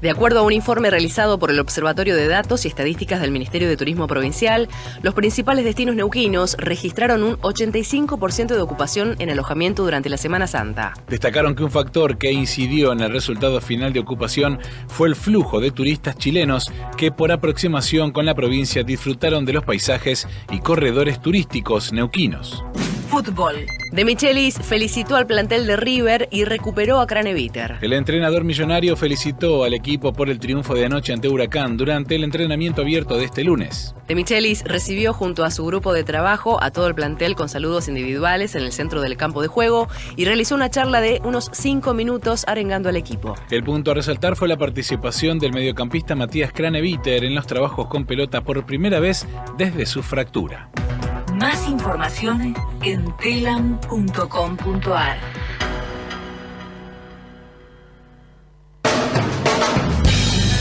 De acuerdo a un informe realizado por el Observatorio de Datos y Estadísticas del Ministerio de Turismo Provincial, los principales destinos neuquinos registraron un 85% de ocupación en alojamiento durante la Semana Santa. Destacaron que un factor que incidió en el resultado final de ocupación fue el flujo de turistas chilenos que por aproximación con la provincia disfrutaron de los paisajes y corredores turísticos neuquinos. Fútbol. De Michelis felicitó al plantel de River y recuperó a Craneviter. El entrenador millonario felicitó al equipo por el triunfo de anoche ante Huracán durante el entrenamiento abierto de este lunes. De Michelis recibió junto a su grupo de trabajo a todo el plantel con saludos individuales en el centro del campo de juego y realizó una charla de unos 5 minutos arengando al equipo. El punto a resaltar fue la participación del mediocampista Matías Craneviter en los trabajos con pelota por primera vez desde su fractura. Más información en telam.com.ar.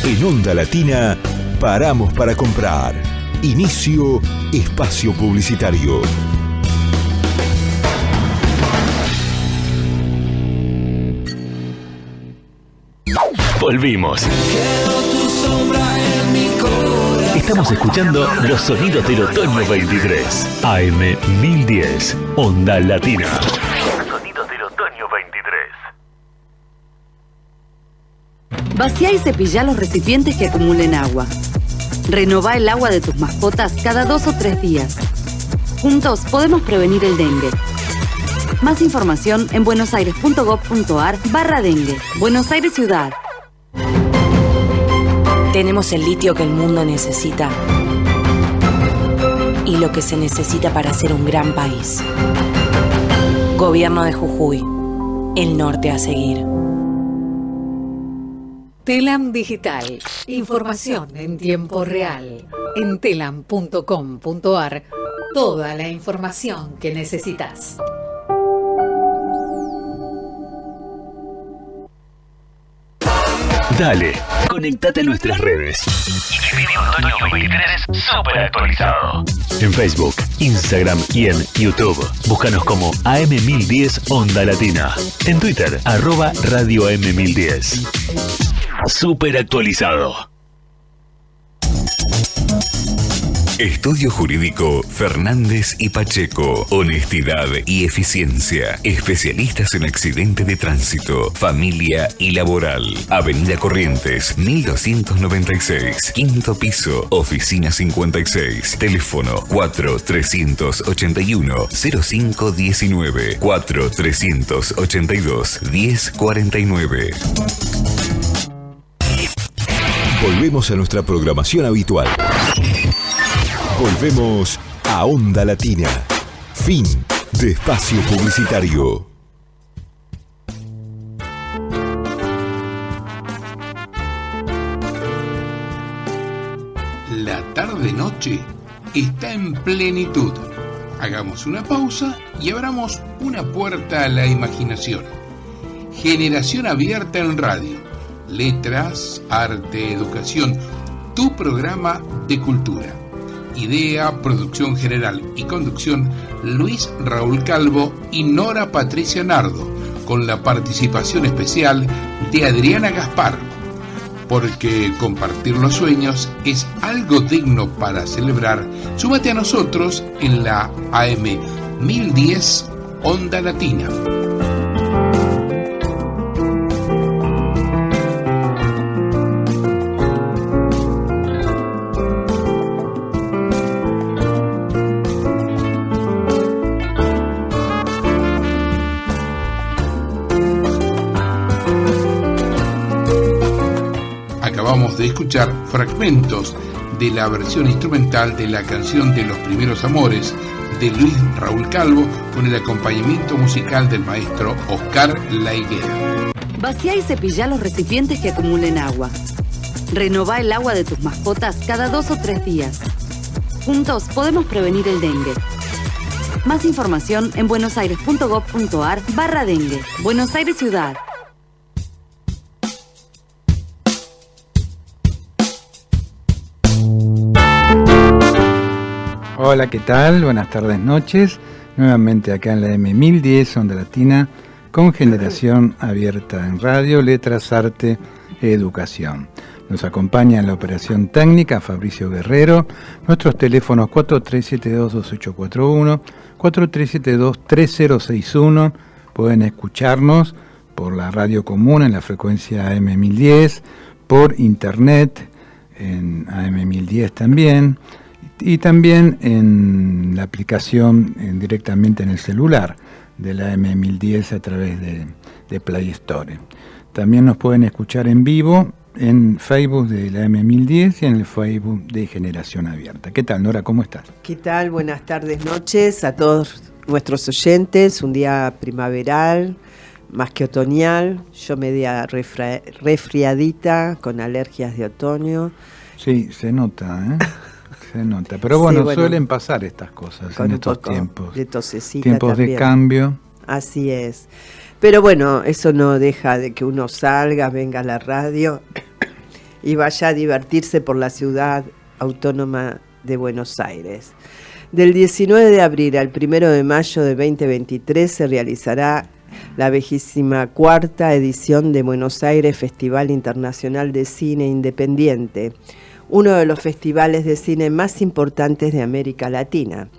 En Onda Latina, paramos para comprar. Inicio espacio publicitario. Volvimos. Estamos escuchando los sonidos del otoño 23. AM 1010, Onda Latina. Sonidos del otoño 23. Vacía y cepillá los recipientes que acumulen agua. Renová el agua de tus mascotas cada 2 o 3 días. Juntos podemos prevenir el dengue. Más información en buenosaires.gov.ar/dengue. Buenos Aires Ciudad. Tenemos el litio que el mundo necesita y lo que se necesita para ser un gran país. Gobierno de Jujuy. El norte a seguir. Telam Digital. Información en tiempo real. En telam.com.ar. Toda la información que necesitas. Dale, conectate a nuestras redes. Y vive Otoño 23 súper actualizado. En Facebook, Instagram y en YouTube. Búscanos como AM1010 Onda Latina. En Twitter, @Radio AM1010. Súper actualizado. Estudio Jurídico Fernández y Pacheco. Honestidad y eficiencia. Especialistas en accidente de tránsito, familia y laboral. Avenida Corrientes, 1296. Quinto piso, oficina 56. Teléfono 4381-0519. 4382-1049. Volvemos a nuestra programación habitual. Volvemos a Onda Latina. Fin de espacio publicitario. La tarde-noche está en plenitud. Hagamos una pausa y abramos una puerta a la imaginación. Generación abierta en radio. Letras, arte, educación. Tu programa de cultura. Idea, producción general y conducción, Luis Raúl Calvo y Nora Patricia Nardo, con la participación especial de Adriana Gaspar. Porque compartir los sueños es algo digno para celebrar. Súmate a nosotros en la AM 1010 Onda Latina. Acabamos de escuchar fragmentos de la versión instrumental de la canción de Los Primeros Amores de Luis Raúl Calvo con el acompañamiento musical del maestro Oscar La Higuera. Vacía y cepillá los recipientes que acumulen agua. Renová el agua de tus mascotas cada 2 o 3 días. Juntos podemos prevenir el dengue. Más información en buenosaires.gov.ar/dengue. Buenos Aires Ciudad. Hola, ¿qué tal? Buenas tardes, noches. Nuevamente acá en la M1010, Onda Latina, con generación abierta en radio, letras, arte educación. Nos acompaña en la operación técnica Fabricio Guerrero. Nuestros teléfonos 4372-2841, 4372-3061. Pueden escucharnos por la radio común en la frecuencia AM1010, por internet en AM1010 también, y también en la aplicación directamente en el celular de la AM1010 a través de Play Store. También nos pueden escuchar en vivo en Facebook de la AM1010 y en el Facebook de Generación Abierta. ¿Qué tal, Nora? ¿Cómo estás? ¿Qué tal? Buenas tardes, noches a todos nuestros oyentes. Un día primaveral, más que otoñal. Yo media resfriadita, con alergias de otoño. Sí, se nota, ¿eh? Se nota. Pero bueno, sí, suelen pasar estas cosas en estos tiempos. De tosecita tiempos también. De cambio. Así es. Pero bueno, eso no deja de que uno salga, venga a la radio y vaya a divertirse por la ciudad autónoma de Buenos Aires. Del 19 de abril al 1 de mayo de 2023 se realizará la 24ª edición de Buenos Aires Festival Internacional de Cine Independiente, uno de los festivales de cine más importantes de América Latina.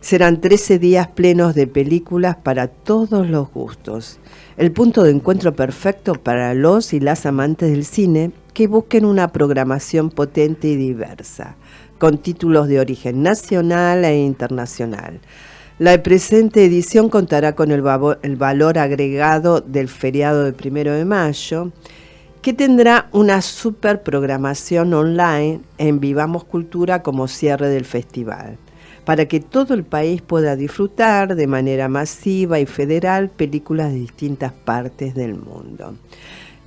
Serán 13 días plenos de películas para todos los gustos. El punto de encuentro perfecto para los y las amantes del cine que busquen una programación potente y diversa, con títulos de origen nacional e internacional. La presente edición contará con el valor agregado del feriado del 1 de mayo, que tendrá una super programación online en Vivamos Cultura como cierre del festival, para que todo el país pueda disfrutar de manera masiva y federal películas de distintas partes del mundo.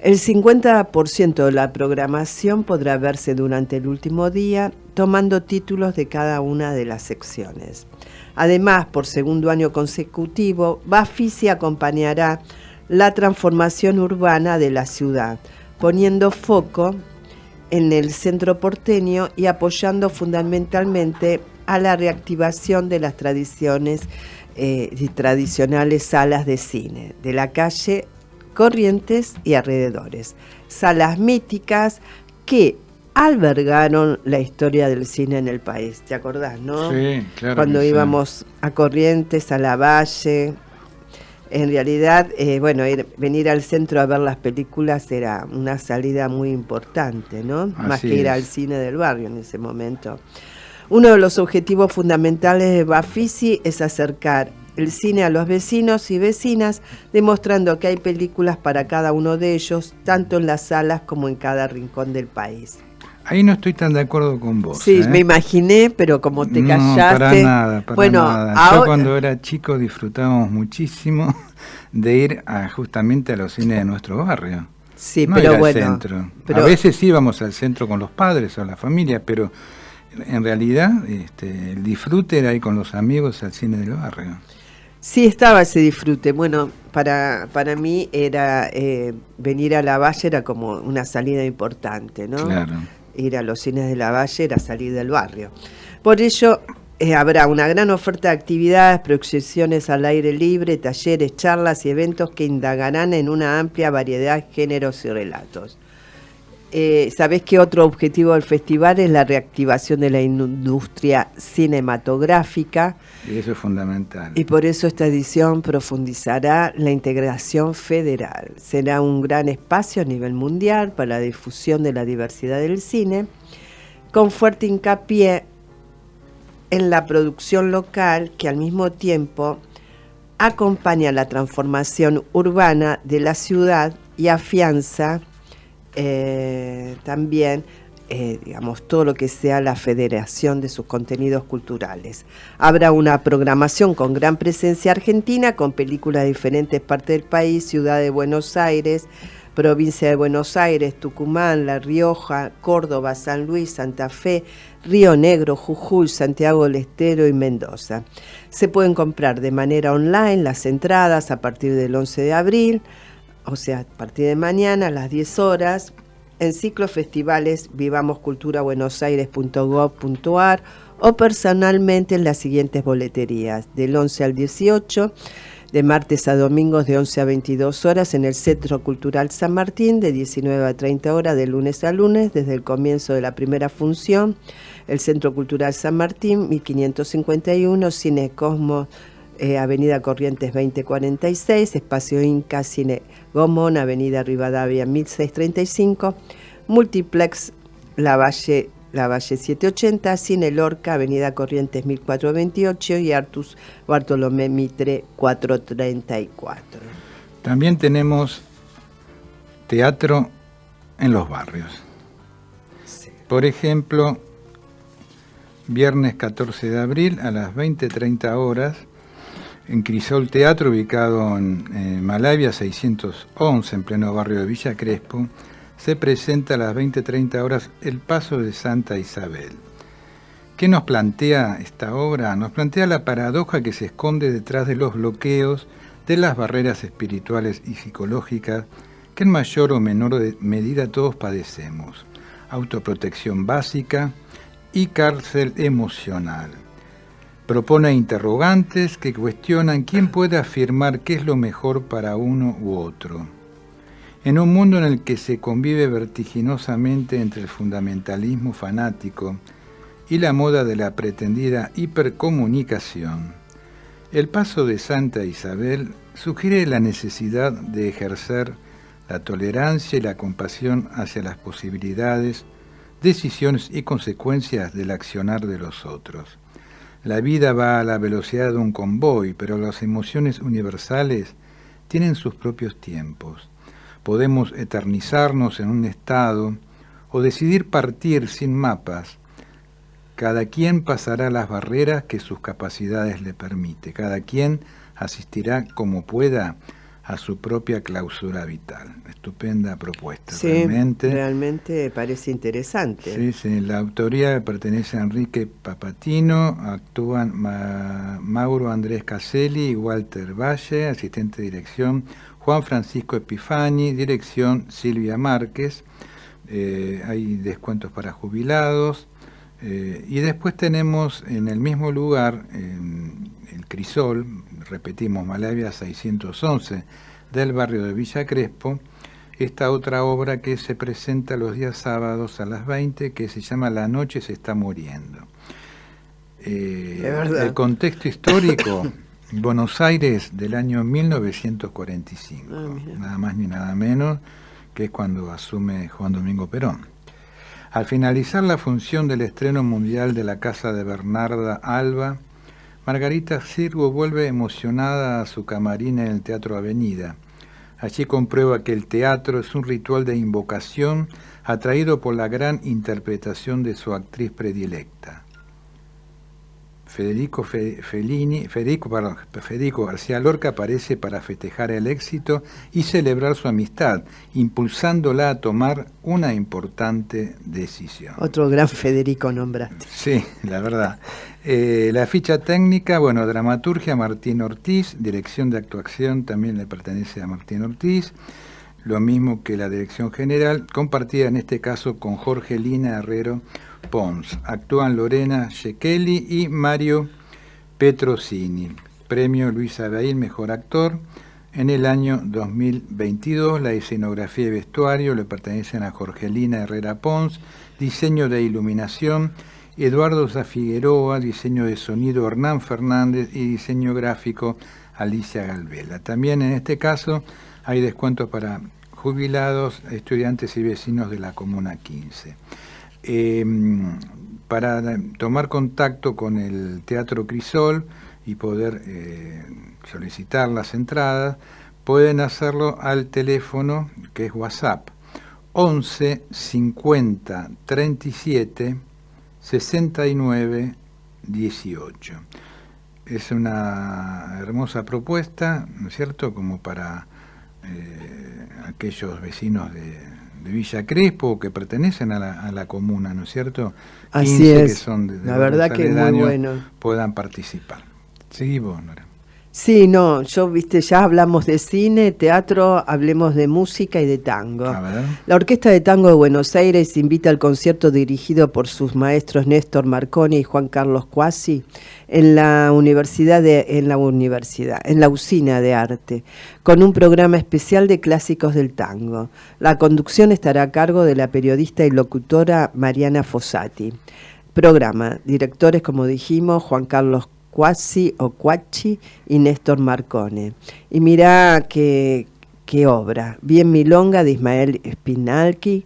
El 50% de la programación podrá verse durante el último día, tomando títulos de cada una de las secciones. Además, por segundo año consecutivo, Bafisi acompañará la transformación urbana de la ciudad, poniendo foco en el centro porteño y apoyando fundamentalmente a la reactivación de las tradicionales salas de cine de la calle Corrientes y alrededores, salas míticas que albergaron la historia del cine en el país. ¿Te acordás, no? Sí, claro. Cuando íbamos a Corrientes, a la Valle. En realidad, venir al centro a ver las películas era una salida muy importante, ¿no? Más que ir al cine del barrio en ese momento. Uno de los objetivos fundamentales de Bafisi es acercar el cine a los vecinos y vecinas, demostrando que hay películas para cada uno de ellos, tanto en las salas como en cada rincón del país. Ahí no estoy tan de acuerdo con vos. Sí, me imaginé, pero como te callaste... No, para nada. Ahora... Yo cuando era chico disfrutábamos muchísimo de ir justamente a los cines de nuestro barrio. Sí, no pero ir bueno... al centro. Pero... A veces íbamos al centro con los padres o la familia, pero en realidad el disfrute era ir con los amigos al cine del barrio. Sí, estaba ese disfrute. Bueno, para mí era venir a la Valle era como una salida importante, ¿no? Claro. Ir a los cines de la Valle era salir del barrio. Por ello, habrá una gran oferta de actividades, proyecciones al aire libre, talleres, charlas y eventos que indagarán en una amplia variedad de géneros y relatos. ¿Sabés qué otro objetivo del festival es la reactivación de la industria cinematográfica? Y eso es fundamental. Y por eso esta edición profundizará la integración federal. Será un gran espacio a nivel mundial para la difusión de la diversidad del cine, con fuerte hincapié en la producción local que al mismo tiempo acompaña la transformación urbana de la ciudad y afianza también todo lo que sea la federación de sus contenidos culturales. Habrá una programación con gran presencia argentina, con películas de diferentes partes del país, Ciudad de Buenos Aires, Provincia de Buenos Aires, Tucumán, La Rioja, Córdoba, San Luis, Santa Fe, Río Negro, Jujuy, Santiago del Estero y Mendoza. Se pueden comprar de manera online las entradas a partir del 11 de abril, o sea, a partir de mañana a las 10 horas, en ciclofestivales vivamosculturabuenosaires.gov.ar o personalmente en las siguientes boleterías, del 11 al 18, de martes a domingos de 11 a 22 horas en el Centro Cultural San Martín, de 19 a 30 horas de lunes a lunes, desde el comienzo de la primera función. El Centro Cultural San Martín, 1551, Cine Cosmos, Avenida Corrientes 2046, Espacio Inca, Cine Gomón, Avenida Rivadavia 1635, Multiplex La Valle 780, Cine Lorca, Avenida Corrientes 1428 y Artus Bartolomé Mitre 434. También tenemos teatro en los barrios. Sí. Por ejemplo, viernes 14 de abril a las 20:30 horas, en Crisol Teatro, ubicado en Malavia 611, en pleno barrio de Villa Crespo, se presenta a las 20:30 horas El Paso de Santa Isabel. ¿Qué nos plantea esta obra? Nos plantea la paradoja que se esconde detrás de los bloqueos, de las barreras espirituales y psicológicas que en mayor o menor medida todos padecemos. Autoprotección básica y cárcel emocional. Propone interrogantes que cuestionan quién puede afirmar qué es lo mejor para uno u otro. En un mundo en el que se convive vertiginosamente entre el fundamentalismo fanático y la moda de la pretendida hipercomunicación, El Paso de Santa Isabel sugiere la necesidad de ejercer la tolerancia y la compasión hacia las posibilidades, decisiones y consecuencias del accionar de los otros. La vida va a la velocidad de un convoy, pero las emociones universales tienen sus propios tiempos. Podemos eternizarnos en un estado o decidir partir sin mapas. Cada quien pasará las barreras que sus capacidades le permite. Cada quien asistirá como pueda a su propia clausura vital. Estupenda propuesta. Sí, realmente parece interesante. Sí, la autoría pertenece a Enrique Papatino, actúan Mauro Andrés Caselli y Walter Valle, asistente de dirección Juan Francisco Epifani, dirección Silvia Márquez, hay descuentos para jubilados, y después tenemos en el mismo lugar, en el Crisol, repetimos, Malavia 611, del barrio de Villa Crespo, esta otra obra que se presenta los días sábados a las 20, que se llama La noche se está muriendo. El contexto histórico, Buenos Aires del año 1945, nada más ni nada menos, que es cuando asume Juan Domingo Perón. Al finalizar la función del estreno mundial de La Casa de Bernarda Alba, Margarita Xirgu vuelve emocionada a su camarín en el Teatro Avenida. Allí comprueba que el teatro es un ritual de invocación atraído por la gran interpretación de su actriz predilecta. Federico García Lorca aparece para festejar el éxito y celebrar su amistad, impulsándola a tomar una importante decisión. Otro gran Federico nombraste. Sí, la verdad. La ficha técnica, dramaturgia Martín Ortiz, dirección de actuación también le pertenece a Martín Ortiz, lo mismo que la dirección general, compartida en este caso con Jorge Lina Herrero Pons. Actúan Lorena Shekeli y Mario Petrosini. Premio Luis Abail, mejor actor. En el año 2022, la escenografía y vestuario le pertenecen a Jorgelina Herrera Pons, diseño de iluminación Eduardo Zafigueroa, diseño de sonido Hernán Fernández y diseño gráfico Alicia Galvela. También en este caso hay descuentos para jubilados, estudiantes y vecinos de la Comuna 15. Para tomar contacto con el Teatro Crisol y poder solicitar las entradas, pueden hacerlo al teléfono que es WhatsApp 11 50 37 69 18. Es una hermosa propuesta, ¿no es cierto?, como para aquellos vecinos de Villa Crespo que pertenecen a la comuna, ¿no es cierto? Así es. Que son de la verdad que es muy bueno. Puedan participar. Seguí vos, Nora. Sí, no, ya hablamos de cine, teatro, hablemos de música y de tango. A ver. La Orquesta de Tango de Buenos Aires invita al concierto dirigido por sus maestros Néstor Marconi y Juan Carlos Cuasi en la Usina de Arte, con un programa especial de clásicos del tango. La conducción estará a cargo de la periodista y locutora Mariana Fossati. Programa, directores, como dijimos, Juan Carlos Cuasi o Cuachi y Néstor Marcone. Y mirá qué obra. Bien Milonga de Ismael Spinalki,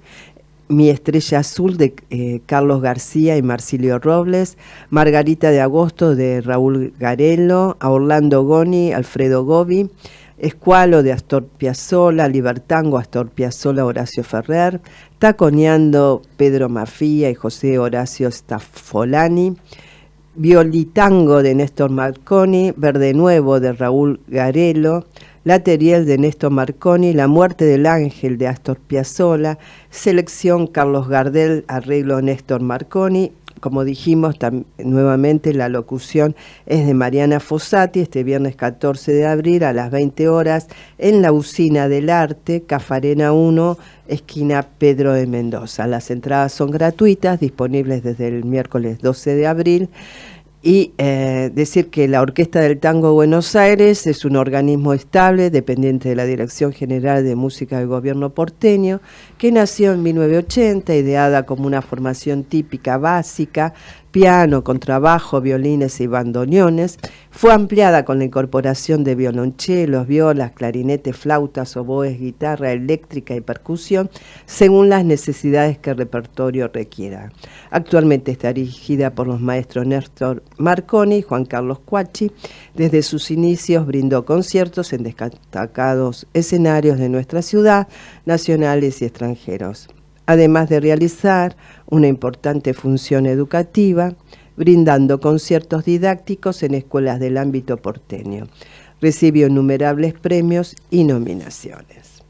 Mi Estrella Azul de Carlos García y Marsilio Robles, Margarita de Agosto de Raúl Garello, a Orlando Goni, Alfredo Gobi, Escualo de Astor Piazzolla, Libertango, Astor Piazzolla, Horacio Ferrer, Taconeando, Pedro Mafía y José Horacio Staffolani, Violitango de Néstor Marconi, Verde Nuevo de Raúl Garello, Lateriel de Néstor Marconi, La Muerte del Ángel de Astor Piazzolla, Selección Carlos Gardel, arreglo Néstor Marconi. Como dijimos, nuevamente la locución es de Mariana Fossati, este viernes 14 de abril a las 20 horas en la Usina del Arte, Cafarena 1, esquina Pedro de Mendoza. Las entradas son gratuitas, disponibles desde el miércoles 12 de abril. Y decir que la Orquesta del Tango de Buenos Aires es un organismo estable, dependiente de la Dirección General de Música del Gobierno porteño, que nació en 1980, ideada como una formación típica básica, piano, contrabajo, violines y bandoneones. Fue ampliada con la incorporación de violonchelos, violas, clarinetes, flautas, oboes, guitarra eléctrica y percusión, según las necesidades que el repertorio requiera. Actualmente está dirigida por los maestros Néstor Marconi y Juan Carlos Cuachi. Desde sus inicios brindó conciertos en destacados escenarios de nuestra ciudad, nacionales y extranjeros, además de realizar una importante función educativa, brindando conciertos didácticos en escuelas del ámbito porteño. Recibió innumerables premios y nominaciones.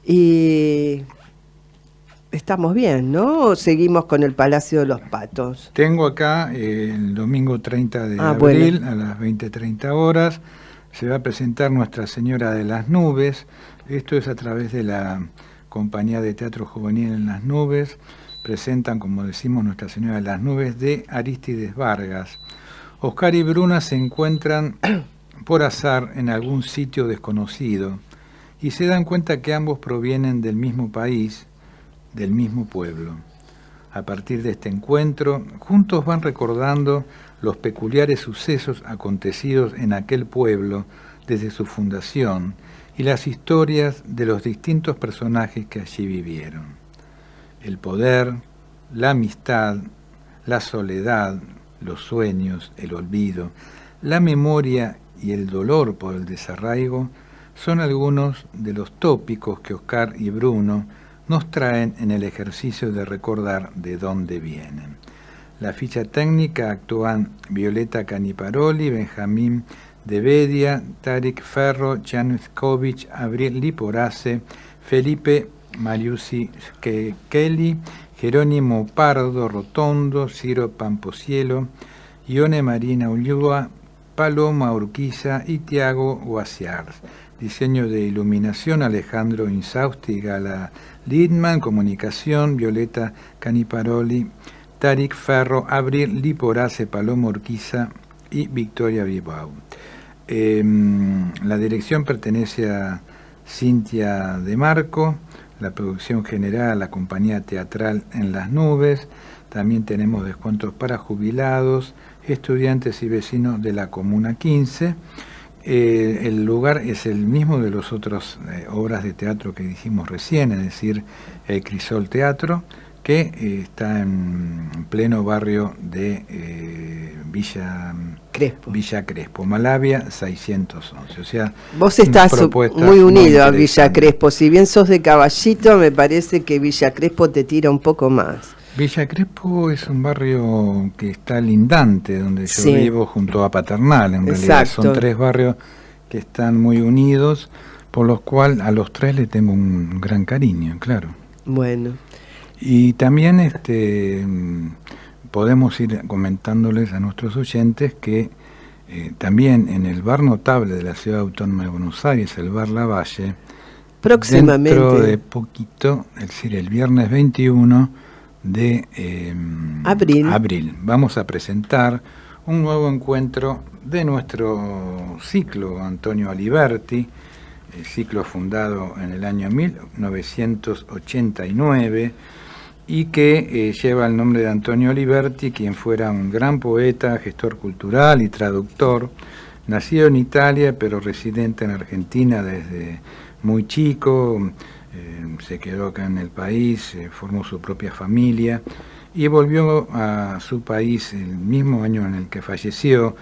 Y estamos bien, ¿no? ¿O seguimos con el Palacio de los Patos? Tengo acá el domingo 30 de abril, bueno, a las 20:30 horas, se va a presentar Nuestra Señora de las Nubes. Esto es a través de la Compañía de Teatro Juvenil en las Nubes. Presentan, como decimos, Nuestra Señora de las Nubes de Arístides Vargas. Oscar y Bruna se encuentran por azar en algún sitio desconocido y se dan cuenta que ambos provienen del mismo país, del mismo pueblo. A partir de este encuentro, juntos van recordando los peculiares sucesos acontecidos en aquel pueblo desde su fundación y las historias de los distintos personajes que allí vivieron. El poder, la amistad, la soledad, los sueños, el olvido, la memoria y el dolor por el desarraigo son algunos de los tópicos que Oscar y Bruno nos traen en el ejercicio de recordar de dónde vienen. La ficha técnica actúan Violeta Caniparoli, Benjamín de Bedia, Tarik Ferro, Januszkowicz, Abril Liporace, Felipe Mariusi Kelly, Jerónimo Pardo Rotondo, Ciro Pamposielo, Ione Marina Ulloa, Paloma Urquiza y Tiago Guasiars. Diseño de iluminación Alejandro Insausti y Gala Lidman. Comunicación Violeta Caniparoli, Tarik Ferro, Abril Liporace, Paloma Urquiza y Victoria Bilbao. La dirección pertenece a Cintia De Marco, la producción general, la compañía teatral En las Nubes. También tenemos descuentos para jubilados, estudiantes y vecinos de la Comuna 15. El lugar es el mismo de las otras obras de teatro que dijimos recién, es decir, el Crisol Teatro, que está en pleno barrio de Villa Crespo, Malavia 611. O sea, vos estás muy unido a Villa Crespo. Si bien sos de Caballito, me parece que Villa Crespo te tira un poco más. Villa Crespo es un barrio que está lindante, donde yo vivo junto a Paternal. En realidad son tres barrios que están muy unidos, por los cuales a los tres le tengo un gran cariño, claro. Bueno. Y también podemos ir comentándoles a nuestros oyentes que también en el bar notable de la Ciudad Autónoma de Buenos Aires, el Bar Lavalle, próximamente, dentro de poquito, es decir, el viernes 21 de abril, vamos a presentar un nuevo encuentro de nuestro ciclo Antonio Aliberti, el ciclo fundado en el año 1989 y que lleva el nombre de Antonio Aliberti, quien fuera un gran poeta, gestor cultural y traductor, nacido en Italia pero residente en Argentina desde muy chico, se quedó acá en el país, formó su propia familia y volvió a su país el mismo año en el que falleció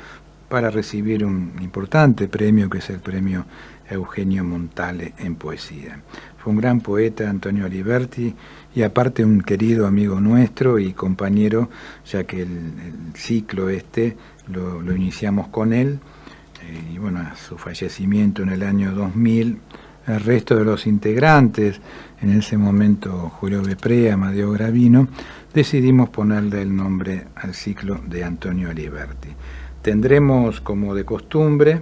para recibir un importante premio, que es el premio Eugenio Montale en poesía. Fue un gran poeta, Antonio Aliberti, y aparte un querido amigo nuestro y compañero, ya que el ciclo lo iniciamos con él, y bueno, a su fallecimiento en el año 2000, el resto de los integrantes, en ese momento Julio Bepré, Amadeo Gravino, decidimos ponerle el nombre al ciclo de Antonio Aliberti. Tendremos, como de costumbre,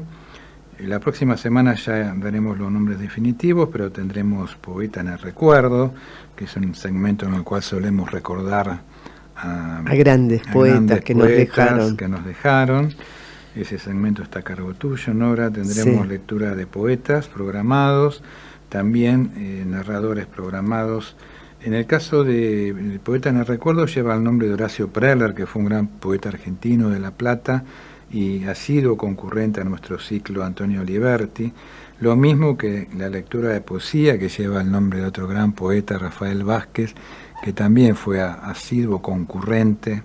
la próxima semana ya daremos los nombres definitivos, pero tendremos Poeta en el Recuerdo, que es un segmento en el cual solemos recordar a grandes poetas que nos dejaron. Ese segmento está a cargo tuyo, Nora. Tendremos lectura de poetas programados, también narradores programados. En el caso de Poeta en el Recuerdo lleva el nombre de Horacio Preller, que fue un gran poeta argentino de La Plata y ha sido concurrente a nuestro ciclo Antonio Aliberti. Lo mismo que la lectura de poesía, que lleva el nombre de otro gran poeta, Rafael Vázquez, que también fue asiduo concurrente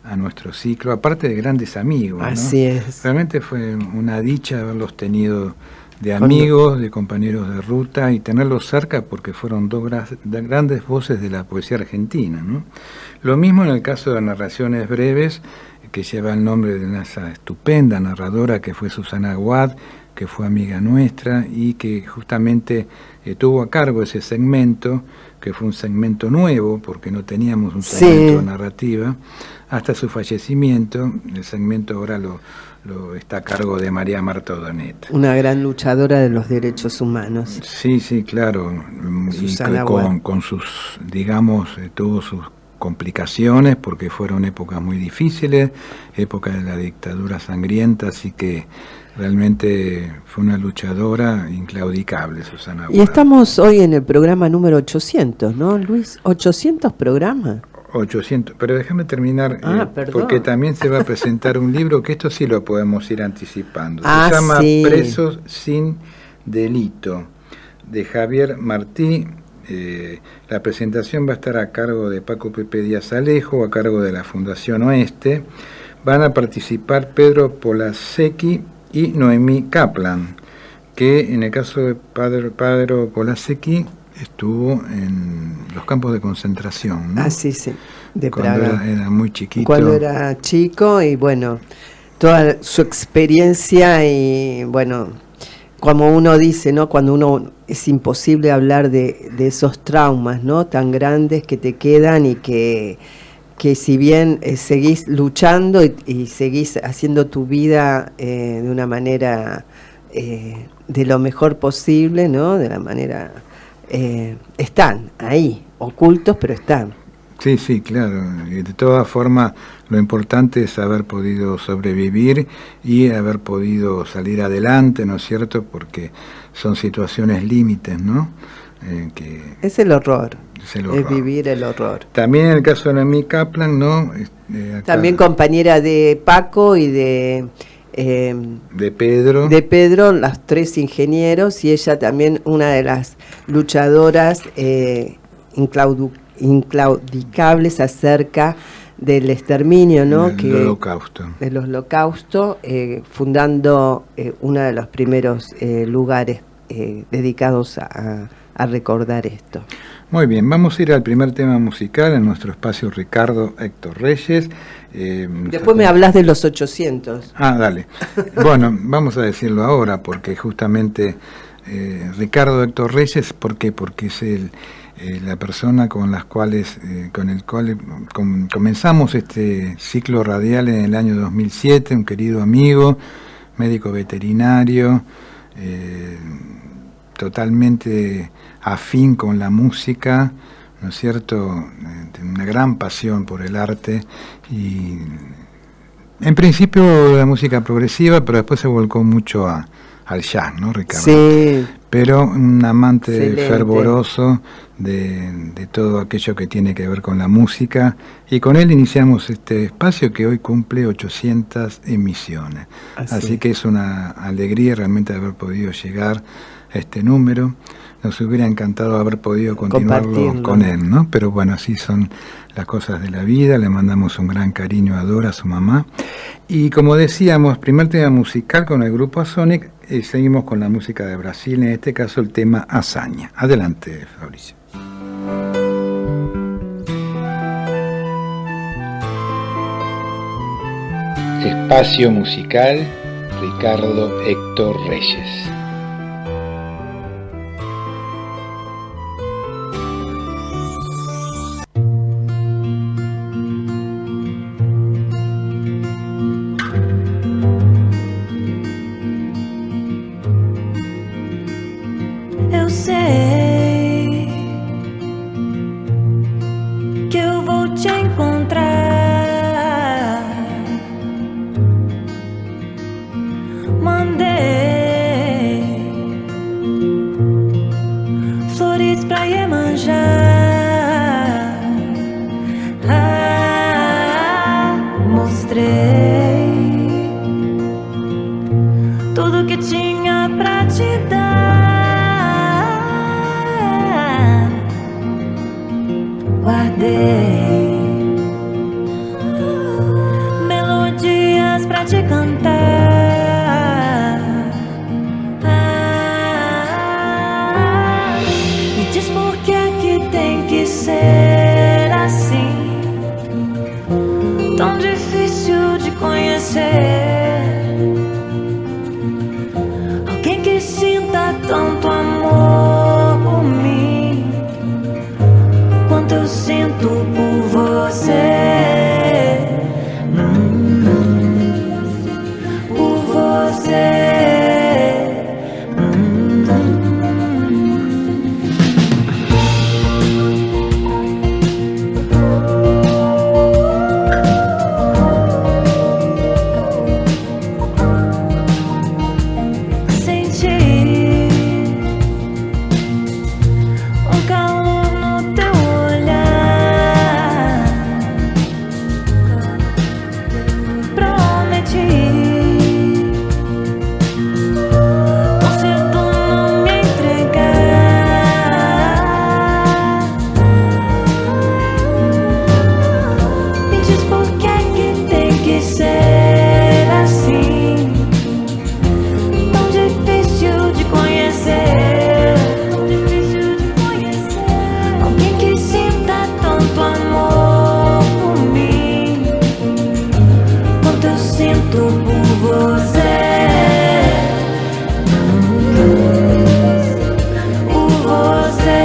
a nuestro ciclo, aparte de grandes amigos, ¿no? Así es. Realmente fue una dicha haberlos tenido de amigos, de compañeros de ruta y tenerlos cerca, porque fueron dos grandes voces de la poesía argentina, ¿no? Lo mismo en el caso de Narraciones Breves, que lleva el nombre de esa estupenda narradora que fue Susana Aguad, que fue amiga nuestra y que justamente tuvo a cargo ese segmento, que fue un segmento nuevo, porque no teníamos un segmento de narrativa, hasta su fallecimiento. El segmento ahora lo está a cargo de María Marta O'Donet. Una gran luchadora de los derechos humanos. Sí, claro. Susana y con sus, digamos, tuvo sus complicaciones, porque fueron épocas muy difíciles, época de la dictadura sangrienta, así que realmente fue una luchadora inclaudicable, Susana Aguad. Y estamos hoy en el programa número 800, ¿no, Luis? ¿800 programas? 800, pero déjame terminar, porque también se va a presentar un libro, que esto sí lo podemos ir anticipando. Se llama Presos sin delito, de Javier Martí. La presentación va a estar a cargo de Paco Pepe Díaz Alejo, a cargo de la Fundación Oeste. Van a participar Pedro Polasecki y Noemí Kaplan, que en el caso de Pedro Polasecki estuvo en los campos de concentración, ¿no? Sí, de cuando Praga. Era muy chiquito. Cuando era chico, y bueno, toda su experiencia, y bueno, como uno dice, ¿no? Cuando uno es imposible hablar de esos traumas, ¿no? Tan grandes que te quedan, y que si bien seguís luchando y seguís haciendo tu vida de una manera de lo mejor posible, ¿no? De la manera están ahí, ocultos, pero están. Sí, claro. Y de todas formas, lo importante es haber podido sobrevivir y haber podido salir adelante, ¿no es cierto? Porque son situaciones límites, ¿no? Es el horror. Es vivir el horror. También en el caso de Noemí Kaplan, ¿no? También compañera de Paco y de Pedro. De Pedro, los tres ingenieros, y ella también una de las luchadoras inclaudicables acerca del exterminio, ¿no? Del holocausto. Del holocausto, fundando uno de los primeros lugares dedicados a recordar esto. Muy bien, vamos a ir al primer tema musical en nuestro espacio Ricardo Héctor Reyes. Después me hablas de los 800. Dale. Bueno, vamos a decirlo ahora, porque justamente Ricardo Héctor Reyes, ¿por qué? Porque es la persona con el cual comenzamos este ciclo radial en el año 2007, un querido amigo, médico veterinario, totalmente afín con la música, ¿no es cierto? Una gran pasión por el arte y en principio la música progresiva, pero después se volcó mucho al jazz, ¿no, Ricardo? Sí. Pero un amante Excelente. fervoroso de todo aquello que tiene que ver con la música, y con él iniciamos este espacio que hoy cumple 800 emisiones. Así que es una alegría realmente haber podido llegar a este número. Nos hubiera encantado haber podido continuarlo con él, ¿no? Pero bueno, así son las cosas de la vida. Le mandamos un gran cariño a Dora, a su mamá. Y como decíamos, primer tema musical con el grupo Sonic, y seguimos con la música de Brasil, en este caso el tema Hazaña. Adelante, Fabricio. Espacio musical, Ricardo Héctor Reyes. Eu sei que eu vou te encontrar. Mandei flores pra Iemanjá. Mostrei tudo que tinha pra te dar. Guardei melodias pra te cantar. Me diz por que tem que ser assim, tão difícil de conhecer. Alguém que sinta tanto amor por mim quanto eu sinto por você. Por você. Senti um calor no teu olhar. Prometi tão cedo não me entregar. Me diz por que tem que ser assim, tão difícil de conhecer. Alguém que sinta tanto amor por mim quanto eu sinto por você. Por você.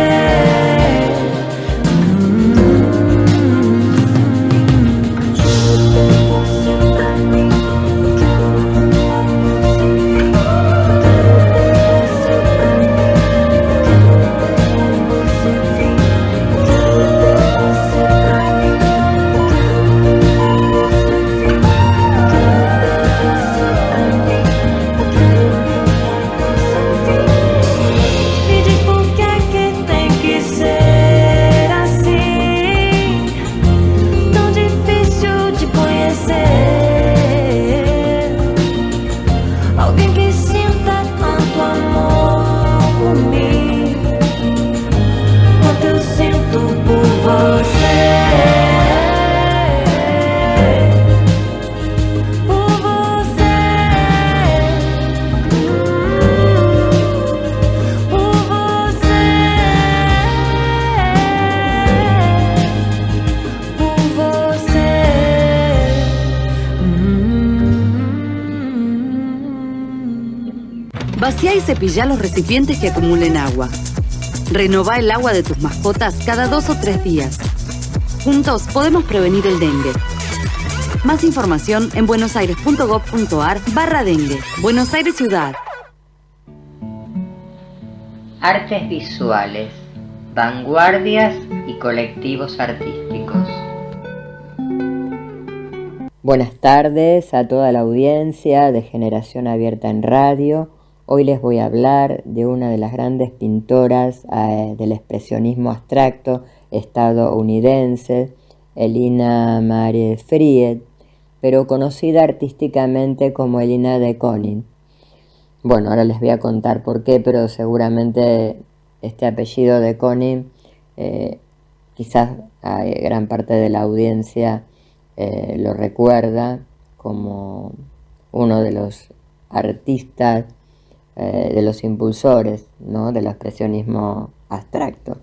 Me diz por que tem que ser assim, tão difícil de conhecer. Alguém que sinta tanto amor por mim quanto eu sinto por você. Por você. Por você. Por você. Vacía y cepillá los recipientes que acumulen agua. Renová el agua de tus mascotas cada 2 o 3 días. Juntos podemos prevenir el dengue. Más información en buenosaires.gov.ar/dengue. Buenos Aires Ciudad. Artes visuales, vanguardias y colectivos artísticos. Buenas tardes a toda la audiencia de Generación Abierta en Radio. Hoy les voy a hablar de una de las grandes pintoras del expresionismo abstracto estadounidense, Elina Marie Fried, pero conocida artísticamente como Elina de Kooning. Bueno, ahora les voy a contar por qué, pero seguramente este apellido de Kooning, quizás a gran parte de la audiencia lo recuerda como uno de los artistas, de los impulsores, ¿no?, del expresionismo abstracto.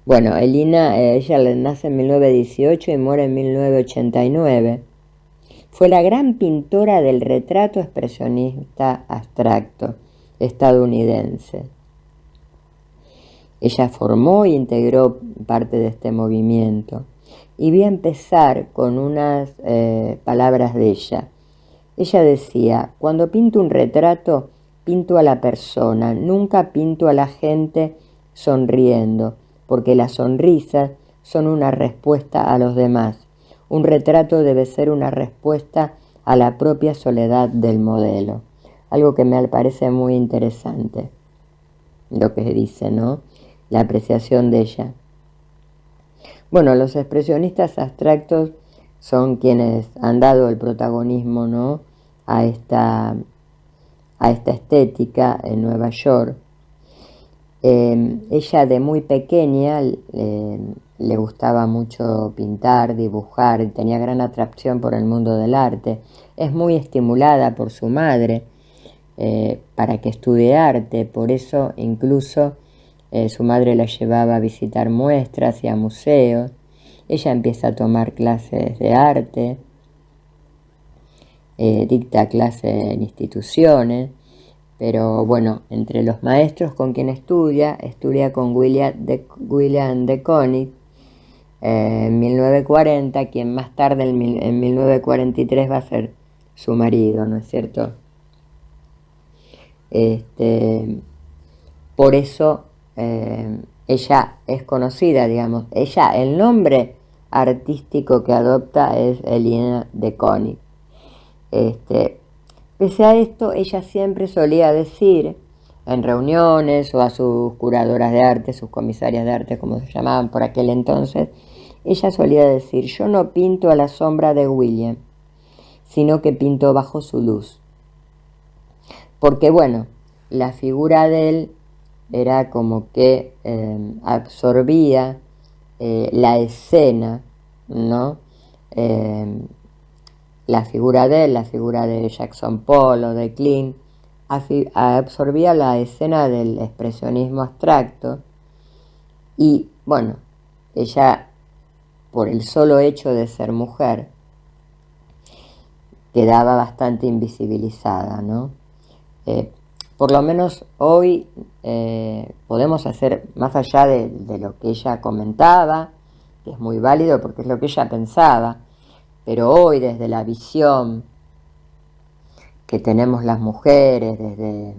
Bueno, Elina, ella nace en 1918 y muere en 1989. Fue la gran pintora del retrato expresionista abstracto estadounidense. Ella formó e integró parte de este movimiento. Y voy a empezar con unas palabras de ella. Ella decía: cuando pinto un retrato, pinto a la persona, nunca pinto a la gente sonriendo, porque las sonrisas son una respuesta a los demás. Un retrato debe ser una respuesta a la propia soledad del modelo. Algo que me parece muy interesante, lo que dice, ¿no?, la apreciación de ella. Bueno, los expresionistas abstractos son quienes han dado el protagonismo, ¿no?, a esta estética en Nueva York. Ella de muy pequeña le gustaba mucho pintar, dibujar, y tenía gran atracción por el mundo del arte. Es muy estimulada por su madre para que estudie arte, por eso incluso su madre la llevaba a visitar muestras y a museos. Ella empieza a tomar clases de arte, dicta clases en instituciones, pero bueno, entre los maestros con quien estudia con William de Kooning en 1940, quien más tarde en 1943 va a ser su marido, ¿no es cierto? Por eso ella es conocida, digamos. El nombre artístico que adopta es Elina de Kooning. Pese a esto, ella siempre solía decir en reuniones o a sus curadoras de arte, sus comisarias de arte, como se llamaban por aquel entonces, ella solía decir: yo no pinto a la sombra de William, sino que pinto bajo su luz. Porque bueno, la figura de él era como que absorbía la escena, ¿no? La figura de él, la figura de Jackson Pollock o de Klimt, absorbía la escena del expresionismo abstracto. Y bueno, ella, por el solo hecho de ser mujer, quedaba bastante invisibilizada, ¿no? Por lo menos hoy podemos hacer, más allá de lo que ella comentaba, que es muy válido porque es lo que ella pensaba, pero hoy desde la visión que tenemos las mujeres, desde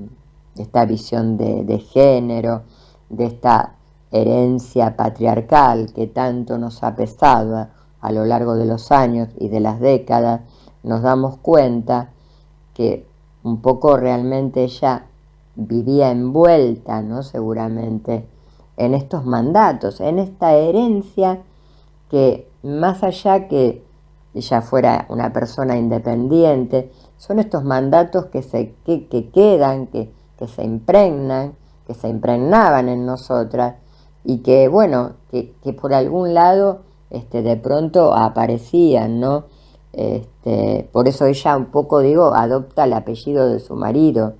esta visión de género, de esta herencia patriarcal que tanto nos ha pesado a lo largo de los años y de las décadas, nos damos cuenta que un poco realmente ella vivía envuelta, ¿no?, seguramente en estos mandatos, en esta herencia que, más allá que ella fuera una persona independiente, son estos mandatos que quedan, que se impregnan, que se impregnaban en nosotras y que, bueno, que por algún lado de pronto aparecían, ¿no? Por eso ella un poco, adopta el apellido de su marido.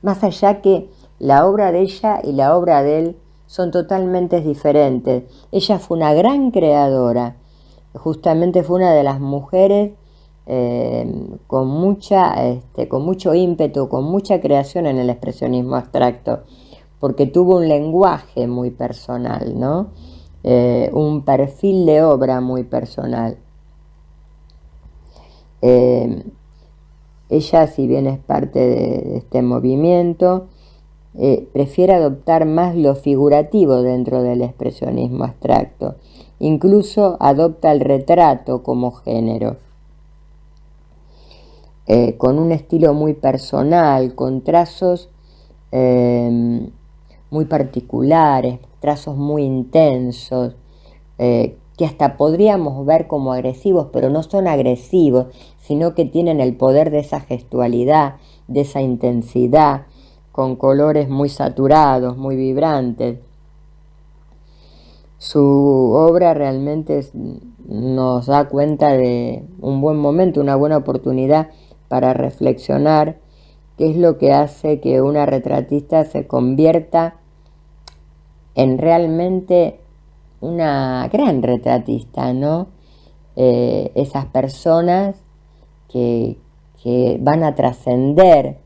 Más allá que la obra de ella y la obra de él son totalmente diferentes. Ella fue una gran creadora, justamente fue una de las mujeres con mucho ímpetu, con mucha creación en el expresionismo abstracto, porque tuvo un lenguaje muy personal, ¿no? Un perfil de obra muy personal. Ella, si bien es parte de este movimiento, prefiere adoptar más lo figurativo dentro del expresionismo abstracto. Incluso adopta el retrato como género, con un estilo muy personal, con trazos muy particulares, trazos muy intensos, que hasta podríamos ver como agresivos, pero no son agresivos, sino que tienen el poder de esa gestualidad, de esa intensidad, con colores muy saturados, muy vibrantes. Su obra realmente nos da cuenta de un buen momento, una buena oportunidad para reflexionar qué es lo que hace que una retratista se convierta en realmente una gran retratista, ¿no? Esas personas que van a trascender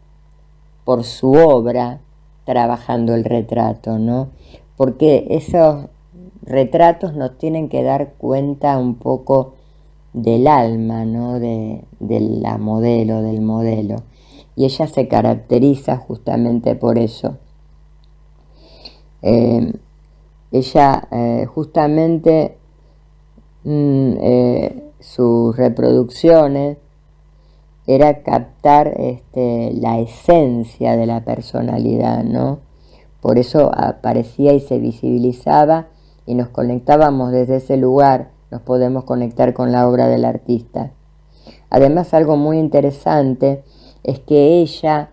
por su obra trabajando el retrato, ¿no? Porque esos retratos nos tienen que dar cuenta un poco del alma, ¿no? De la modelo, del modelo. Y ella se caracteriza justamente por eso. Ella justamente sus reproducciones era captar la esencia de la personalidad, ¿no? Por eso aparecía y se visibilizaba y nos conectábamos desde ese lugar, nos podemos conectar con la obra del artista. Además, algo muy interesante es que ella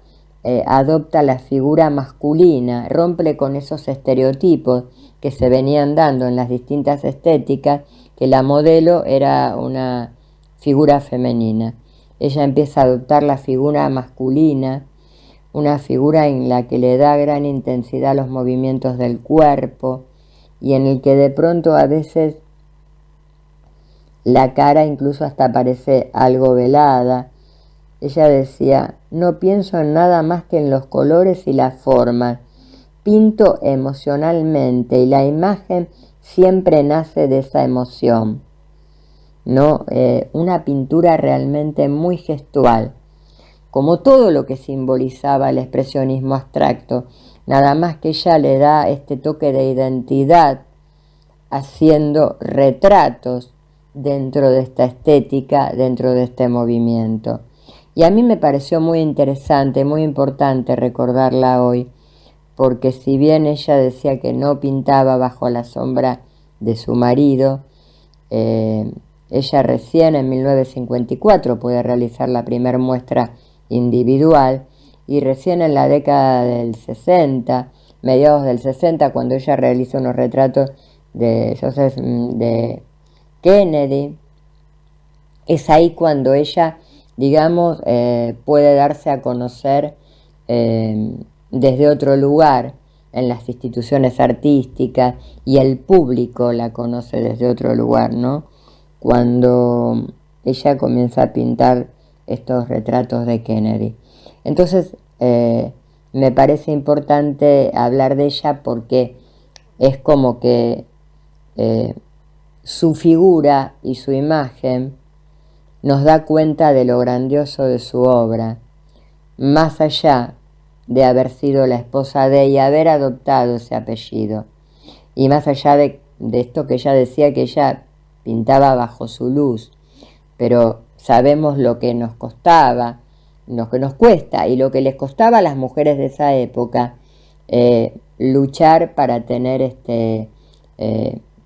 adopta la figura masculina, rompe con esos estereotipos que se venían dando en las distintas estéticas, que la modelo era una figura femenina. Ella empieza a adoptar la figura masculina, una figura en la que le da gran intensidad a los movimientos del cuerpo y en el que de pronto a veces la cara incluso hasta parece algo velada. Ella decía: no pienso en nada más que en los colores y las formas, pinto emocionalmente y la imagen siempre nace de esa emoción, ¿no? Una pintura realmente muy gestual, como todo lo que simbolizaba el expresionismo abstracto, nada más que ella le da este toque de identidad haciendo retratos dentro de esta estética, dentro de este movimiento. Y a mí me pareció muy interesante, muy importante recordarla hoy, porque si bien ella decía que no pintaba bajo la sombra de su marido, ella recién en 1954 puede realizar la primera muestra individual, y recién en la década del 60, mediados del 60, cuando ella realiza unos retratos de Kennedy, es ahí cuando ella, digamos, puede darse a conocer desde otro lugar en las instituciones artísticas, y el público la conoce desde otro lugar, ¿no? Cuando ella comienza a pintar estos retratos de Kennedy. Entonces, me parece importante hablar de ella porque es como que su figura y su imagen nos da cuenta de lo grandioso de su obra, más allá de haber sido la esposa de y haber adoptado ese apellido, y más allá de esto que ella decía, que ella pintaba bajo su luz, pero sabemos lo que nos costaba, lo que nos cuesta y lo que les costaba a las mujeres de esa época luchar para tener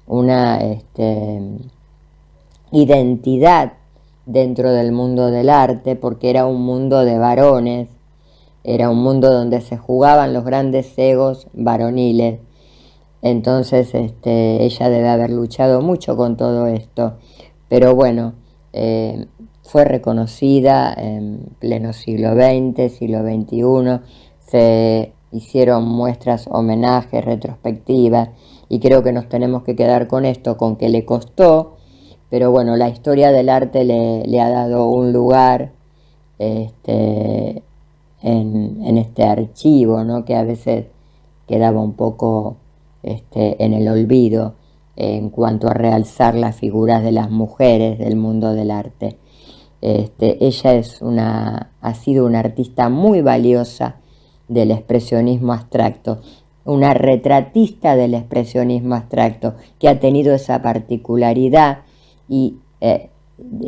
una identidad dentro del mundo del arte, porque era un mundo de varones, era un mundo donde se jugaban los grandes egos varoniles. Entonces ella debe haber luchado mucho con todo esto, pero bueno, fue reconocida en pleno siglo XX, siglo XXI, se hicieron muestras, homenajes, retrospectivas, y creo que nos tenemos que quedar con esto, con que le costó, pero bueno, la historia del arte le ha dado un lugar en este archivo, ¿no? Que a veces quedaba un poco en el olvido en cuanto a realzar las figuras de las mujeres del mundo del arte. Ella ha sido una artista muy valiosa del expresionismo abstracto, una retratista del expresionismo abstracto que ha tenido esa particularidad, y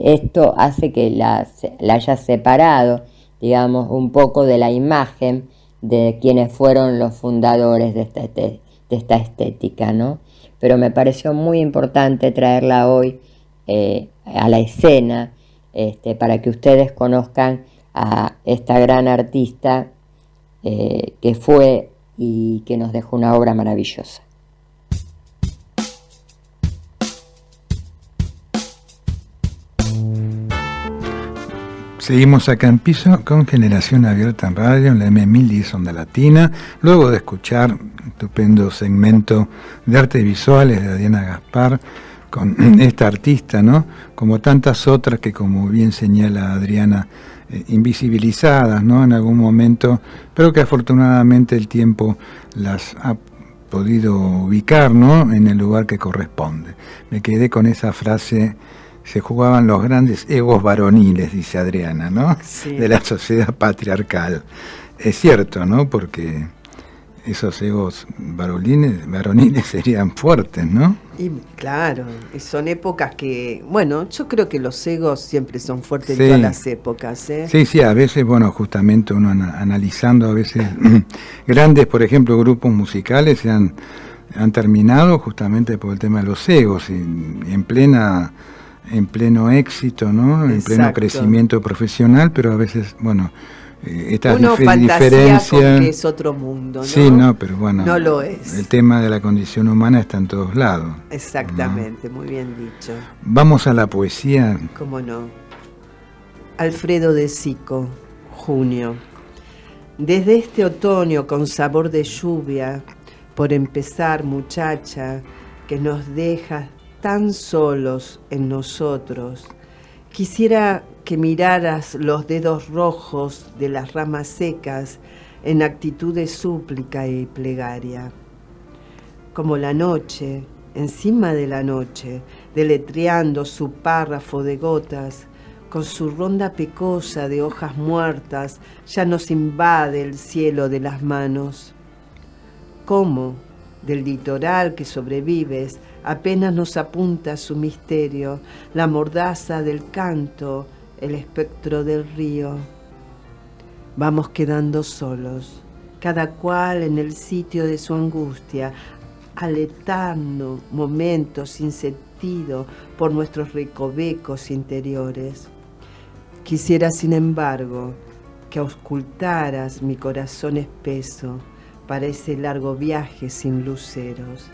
esto hace que la haya separado, digamos, un poco de la imagen de quienes fueron los fundadores de esta estética, ¿no? Pero me pareció muy importante traerla hoy a la escena, para que ustedes conozcan a esta gran artista que fue y que nos dejó una obra maravillosa. Seguimos acá en piso con Generación Abierta en Radio, en la M1010 Onda Latina, luego de escuchar un estupendo segmento de artes visuales de Diana Gaspar, con esta artista, ¿no? Como tantas otras que, como bien señala Adriana, invisibilizadas, ¿no? En algún momento, pero que afortunadamente el tiempo las ha podido ubicar, ¿no? En el lugar que corresponde. Me quedé con esa frase: se jugaban los grandes egos varoniles, dice Adriana, ¿no? Sí. De la sociedad patriarcal. Es cierto, ¿no? Porque esos egos varoniles serían fuertes, ¿no? Y claro, son épocas que, bueno, yo creo que los egos siempre son fuertes sí. En todas las épocas, ¿eh? Sí, sí, a veces, bueno, justamente uno analizando a veces grandes, por ejemplo, grupos musicales se han terminado justamente por el tema de los egos, y en pleno éxito, ¿no? En pleno crecimiento profesional, pero a veces, bueno, estas diferencias con que es otro mundo, ¿no? Sí, no, pero bueno, no lo es. El tema de la condición humana está en todos lados. Exactamente, ¿no? Muy bien dicho. Vamos a la poesía. ¿Cómo no? Alfredo de Sico, junio. Desde este otoño con sabor de lluvia, por empezar, muchacha, que nos dejas tan solos en nosotros, quisiera que miraras los dedos rojos de las ramas secas en actitud de súplica y plegaria. Como la noche, encima de la noche, deletreando su párrafo de gotas, con su ronda pecosa de hojas muertas, ya nos invade el cielo de las manos. ¿Cómo, del litoral que sobrevives, apenas nos apunta su misterio, la mordaza del canto, el espectro del río? Vamos quedando solos, cada cual en el sitio de su angustia, aletando momentos sin sentido por nuestros recovecos interiores. Quisiera, sin embargo, que auscultaras mi corazón espeso para ese largo viaje sin luceros,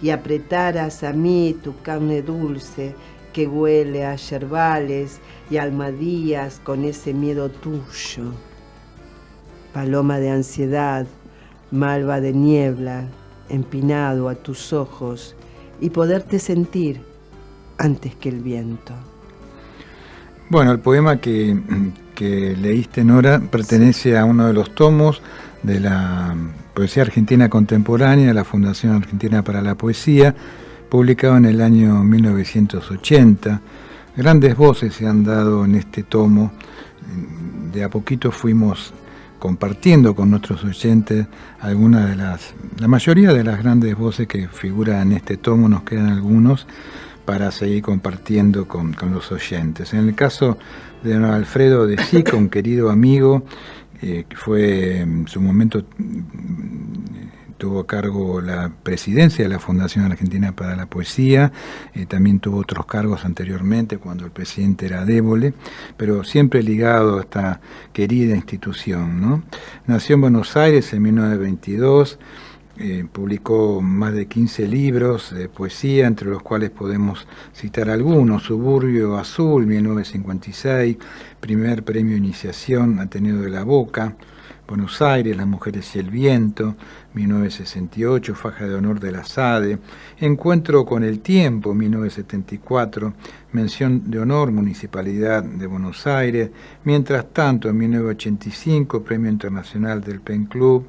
y apretaras a mí tu carne dulce que huele a yerbales y almadías con ese miedo tuyo. Paloma de ansiedad, malva de niebla, empinado a tus ojos, y poderte sentir antes que el viento. Bueno, el poema que leíste, Nora, pertenece a uno de los tomos de la Poesía Argentina Contemporánea de la Fundación Argentina para la Poesía, publicado en el año 1980. Grandes voces se han dado en este tomo. De a poquito fuimos compartiendo con nuestros oyentes la mayoría de las grandes voces que figuran en este tomo. Nos quedan algunos para seguir compartiendo con los oyentes. En el caso de don Alfredo de Sico, un querido amigo, que fue en su momento tuvo a cargo la presidencia de la Fundación Argentina para la Poesía, también tuvo otros cargos anteriormente cuando el presidente era Débole, pero siempre ligado a esta querida institución, ¿no? Nació en Buenos Aires en 1922, publicó más de 15 libros de poesía, entre los cuales podemos citar algunos: Suburbio Azul, 1956, primer premio Iniciación Ateneo de la Boca; Buenos Aires, Las Mujeres y el Viento, 1968, Faja de Honor de la SADE; Encuentro con el Tiempo, 1974, Mención de Honor, Municipalidad de Buenos Aires; Mientras tanto, en 1985, Premio Internacional del Pen Club;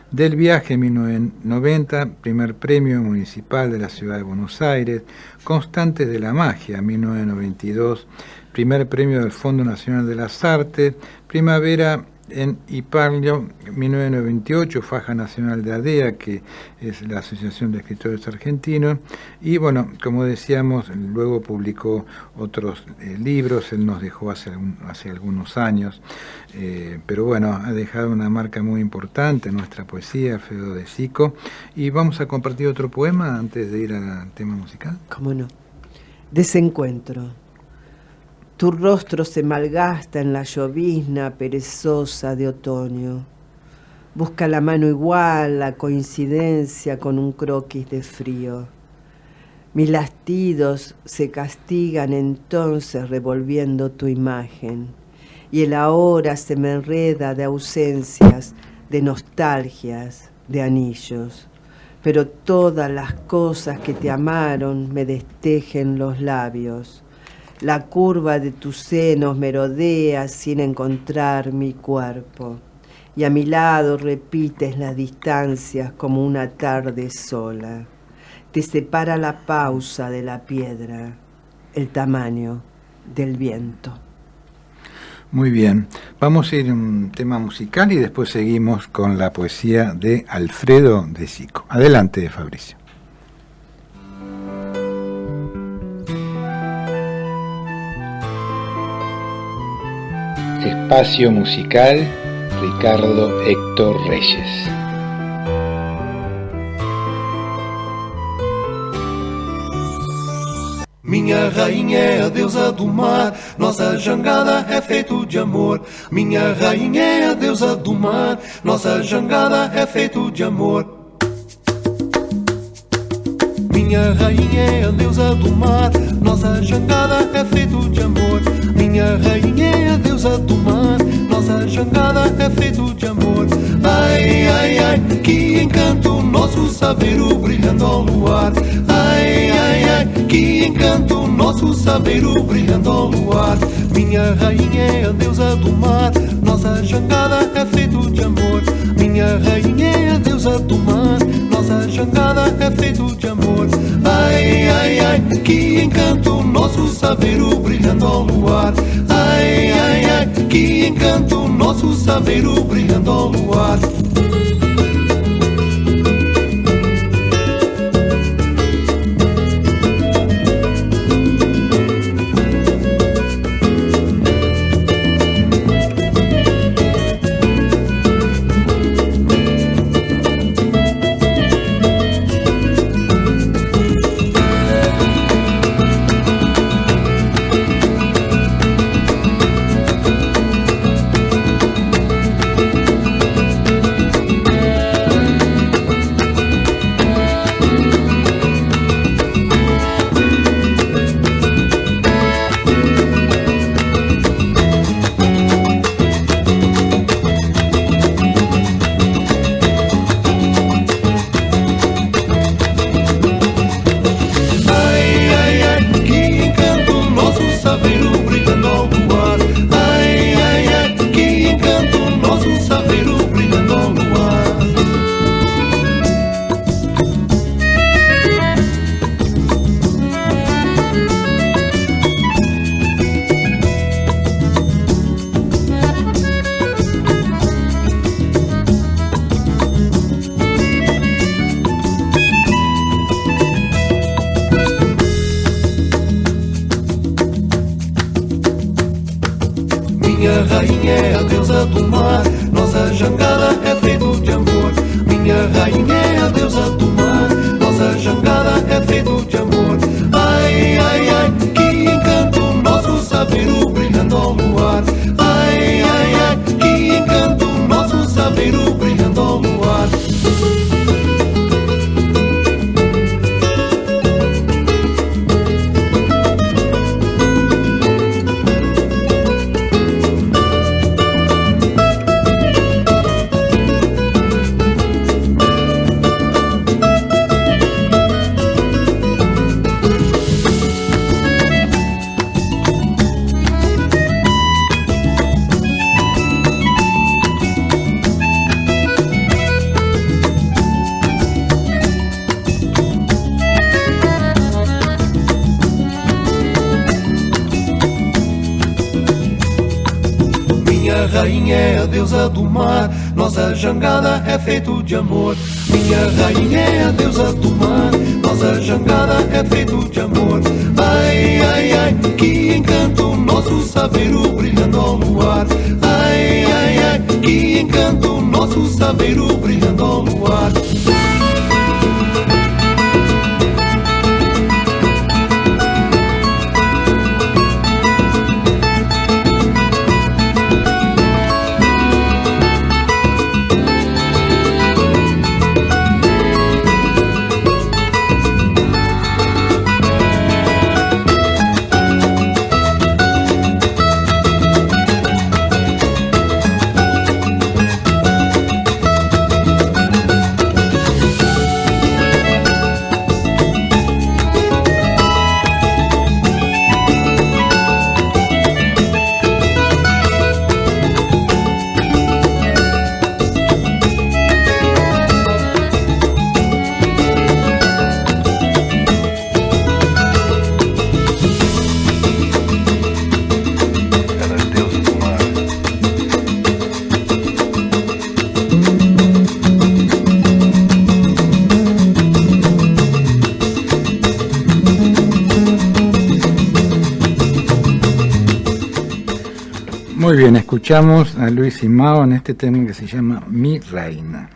Del Viaje, 1990, primer premio municipal de la ciudad de Buenos Aires. Constantes de la Magia, 1992, primer premio del Fondo Nacional de las Artes. Primavera en Iparlio, 1998, Faja Nacional de ADEA, que es la Asociación de Escritores Argentinos. Y bueno, como decíamos, luego publicó otros libros, él nos dejó hace algunos años, pero bueno, ha dejado una marca muy importante en nuestra poesía, Alfredo de Sico. Y vamos a compartir otro poema antes de ir al tema musical. ¿Cómo no? Desencuentro. Tu rostro se malgasta en la llovizna perezosa de otoño. Busca la mano igual, la coincidencia con un croquis de frío. Mis latidos se castigan entonces revolviendo tu imagen, y el ahora se me enreda de ausencias, de nostalgias, de anillos. Pero todas las cosas que te amaron me destejen los labios. La curva de tus senos merodea sin encontrar mi cuerpo, y a mi lado repites las distancias como una tarde sola. Te separa la pausa de la piedra, el tamaño del viento. Muy bien, vamos a ir a un tema musical y después seguimos con la poesía de Alfredo de Sico. Adelante, Fabricio. Espacio musical, Ricardo Héctor Reyes. Minha rainha é a deusa do mar, nossa jangada é feito de amor. Minha rainha é a deusa do mar, nossa jangada é feito de amor. Minha rainha é a deusa do mar, nossa jangada é feito de amor. Minha rainha é a deusa do mar, nossa jangada é feito de amor. Ai, ai, ai, que encanto, nosso saveiro brilhando ao luar. Ai, ai, ai, que encanto, nosso saveiro brilhando ao luar. Minha rainha é a deusa do mar, nossa jangada é feito de amor. Minha rainha é a deusa do mar, nossa jangada é feito de amor. Ai, ai, ai, que encanto, nosso saveiro brilhando ao luar. Ai, ai, ai, que encanto, nosso saveiro brilhando ao luar. Minha rainha é a deusa do mar, nossa jangada é feito de amor. Minha rainha é a deusa do mar, nossa jangada é feito de amor. Ai, ai, ai, que encanto, nosso saveiro brilhando ao luar. Ai, ai, ai, que encanto, nosso saveiro brilhando ao luar. rainha é a deusa do mar, nossa jangada é feito de amor. Minha rainha é a deusa do mar, nossa jangada é feito de amor. Ai, ai, ai, que encanto, nosso saveiro brilhando ao luar. Ai, ai, ai, que encanto, nosso saveiro brilhando ao luar. Muy bien, escuchamos a Luis Simao en este tema que se llama Mi Reina.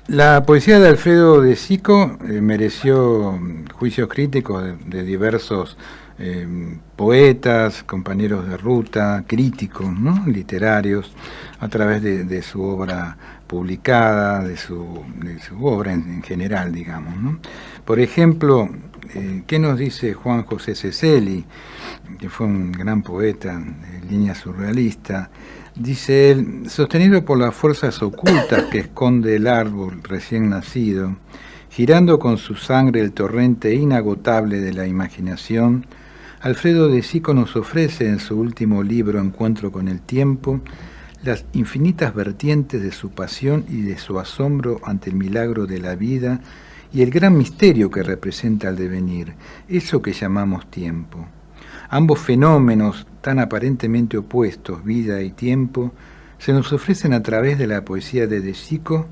La poesía de Alfredo de Sico mereció juicios críticos de diversos poetas, compañeros de ruta, críticos, ¿no?, literarios, a través de su obra publicada, de su obra en general, digamos, ¿no? Por ejemplo, ¿qué nos dice Juan José Ceceli, que fue un gran poeta de línea surrealista? Dice él: sostenido por las fuerzas ocultas que esconde el árbol recién nacido, girando con su sangre el torrente inagotable de la imaginación, Alfredo de Sico nos ofrece en su último libro, Encuentro con el tiempo, las infinitas vertientes de su pasión y de su asombro ante el milagro de la vida y el gran misterio que representa el devenir, eso que llamamos tiempo. Ambos fenómenos, tan aparentemente opuestos, vida y tiempo, se nos ofrecen a través de la poesía de Sico,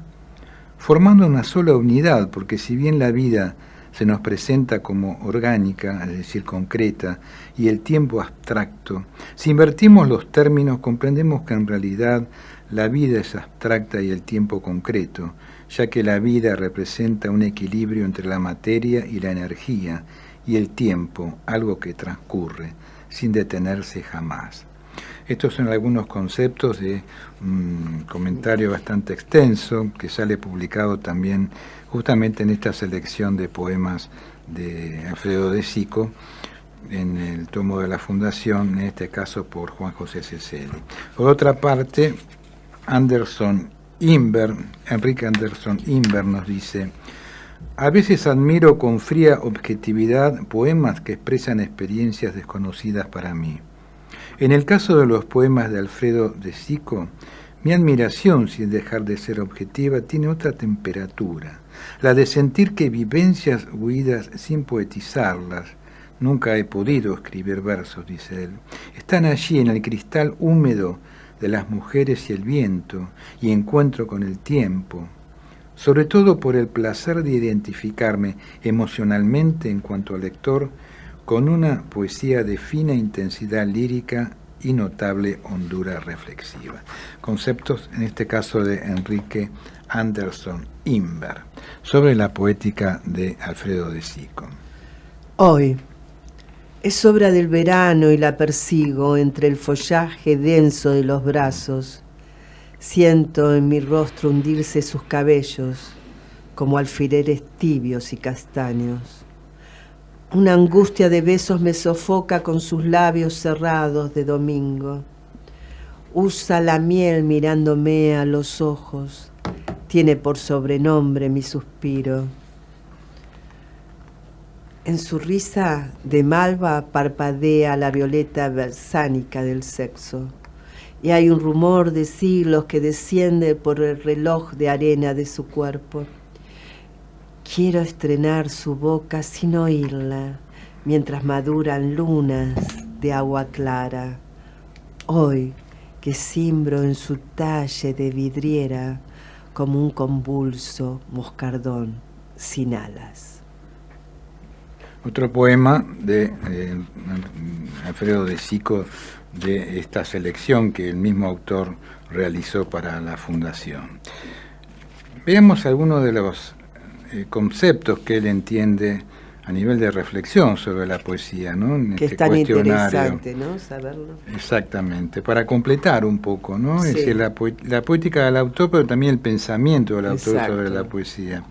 formando una sola unidad, porque si bien la vida se nos presenta como orgánica, es decir, concreta, y el tiempo abstracto, si invertimos los términos comprendemos que en realidad la vida es abstracta y el tiempo concreto, ya que la vida representa un equilibrio entre la materia y la energía, y el tiempo, algo que transcurre, sin detenerse jamás. Estos son algunos conceptos de un comentario bastante extenso que sale publicado también justamente en esta selección de poemas de Alfredo de Sico, en el tomo de la Fundación, en este caso por Juan José Ceceli. Por otra parte, Enrique Anderson Inver nos dice: a veces admiro con fría objetividad poemas que expresan experiencias desconocidas para mí. En el caso de los poemas de Alfredo de Sico, mi admiración, sin dejar de ser objetiva, tiene otra temperatura, la de sentir que vivencias huidas sin poetizarlas, nunca he podido escribir versos, dice él, están allí en el cristal húmedo de las mujeres y el viento, y encuentro con el tiempo, sobre todo por el placer de identificarme emocionalmente en cuanto al lector con una poesía de fina intensidad lírica y notable hondura reflexiva. Conceptos, en este caso, de Enrique Anderson Inver, sobre la poética de Alfredo de Sico. Hoy es obra del verano y la persigo entre el follaje denso de los brazos. Siento en mi rostro hundirse sus cabellos como alfileres tibios y castaños. Una angustia de besos me sofoca con sus labios cerrados de domingo. Usa la miel mirándome a los ojos. Tiene por sobrenombre mi suspiro. En su risa de malva parpadea la violeta balsánica del sexo. Y hay un rumor de siglos que desciende por el reloj de arena de su cuerpo. Quiero estrenar su boca sin oírla, mientras maduran lunas de agua clara. Hoy que cimbro en su talle de vidriera como un convulso moscardón sin alas. Otro poema de Alfredo de Sico, de esta selección que el mismo autor realizó para la Fundación. Veamos algunos de los conceptos que él entiende a nivel de reflexión sobre la poesía, ¿no? En que este es tan cuestionario. interesante, ¿no? Saberlo. Exactamente, para completar un poco, ¿no? Sí. Es decir, la poética del autor, pero también el pensamiento del autor Exacto. sobre la poesía.